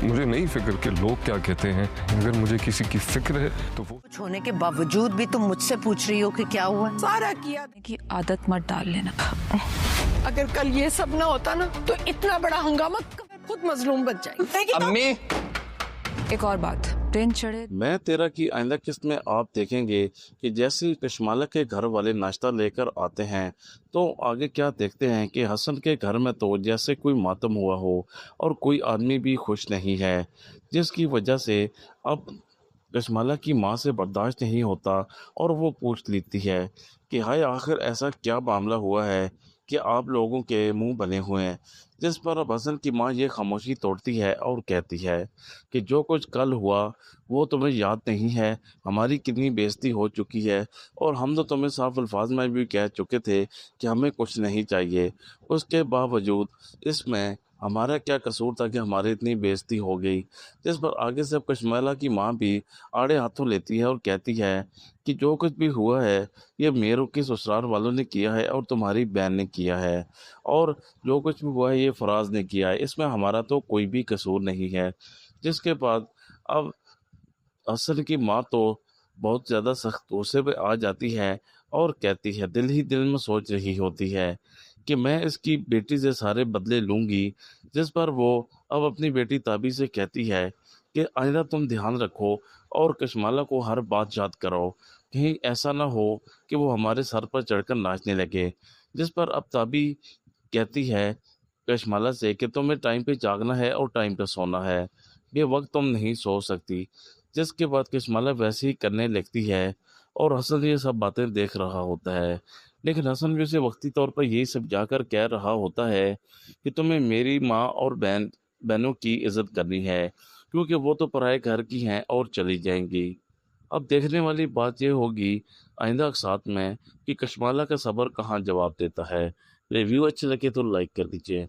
मुझे नहीं फिक्र कि लोग क्या कहते हैं, अगर मुझे किसी की फिक्र है तो वो कुछ होने के बावजूद भी तुम मुझसे पूछ रही हो कि क्या हुआ। सारा किया की आदत मत डाल लेना। अगर कल ये सब ना होता ना तो इतना बड़ा हंगामा खुद मजलूम बच जाएगी। अम्मी, एक और बात, ट्रेन चढ़े मैं तेरा की आइंदा किस्त में आप देखेंगे कि जैसे कशमाला के घर वाले नाश्ता लेकर आते हैं तो आगे क्या देखते हैं कि हसन के घर में तो जैसे कोई मातम हुआ हो और कोई आदमी भी खुश नहीं है, जिसकी वजह से अब कशमाला की माँ से बर्दाश्त नहीं होता और वो पूछ लेती है कि हाय आखिर ऐसा क्या मामला हुआ है कि आप लोगों के मुंह बने हुए हैं। जिस पर अब हसन की माँ ये खामोशी तोड़ती है और कहती है कि जो कुछ कल हुआ वो तुम्हें याद नहीं है, हमारी कितनी बेइज्जती हो चुकी है और हम तो तुम्हें साफ अल्फाज में भी कह चुके थे कि हमें कुछ नहीं चाहिए, उसके बावजूद इसमें हमारा क्या कसूर था कि हमारी इतनी बेइज्जती हो गई। जिस पर आगे से अब कशमाला की माँ भी आड़े हाथों लेती है और कहती है कि जो कुछ भी हुआ है ये मेरों के ससुराल वालों ने किया है और तुम्हारी बहन ने किया है, और जो कुछ भी हुआ है ये फराज ने किया है, इसमें हमारा तो कोई भी कसूर नहीं है। जिसके बाद अब हसन की माँ तो बहुत ज़्यादा सख्त गुस्से पे आ जाती है और कहती है, दिल ही दिल में सोच रही होती है कि मैं इसकी बेटी से सारे बदले लूँगी। जिस पर वो अब अपनी बेटी ताबी से कहती है कि आइंदा तुम ध्यान रखो और कशमाला को हर बात याद कराओ, कहीं ऐसा ना हो कि वो हमारे सर पर चढ़कर नाचने लगे। जिस पर अब ताबी कहती है कशमाला से कि तुम्हें टाइम पे जागना है और टाइम पे सोना है, ये वक्त तुम नहीं सो सकती। जिसके बाद कशमाला वैसे ही करने लगती है और हसन ये सब बातें देख रहा होता है, लेकिन हसन भी उसे वक्ती तौर पर यही सब जाकर कह रहा होता है कि तुम्हें मेरी माँ और बहनों की इज्जत करनी है, क्योंकि वो तो पराए घर की हैं और चली जाएंगी। अब देखने वाली बात यह होगी आइंदा साथ में कि कशमाला का सब्र कहाँ जवाब देता है। रिव्यू अच्छे लगे तो लाइक कर दीजिए।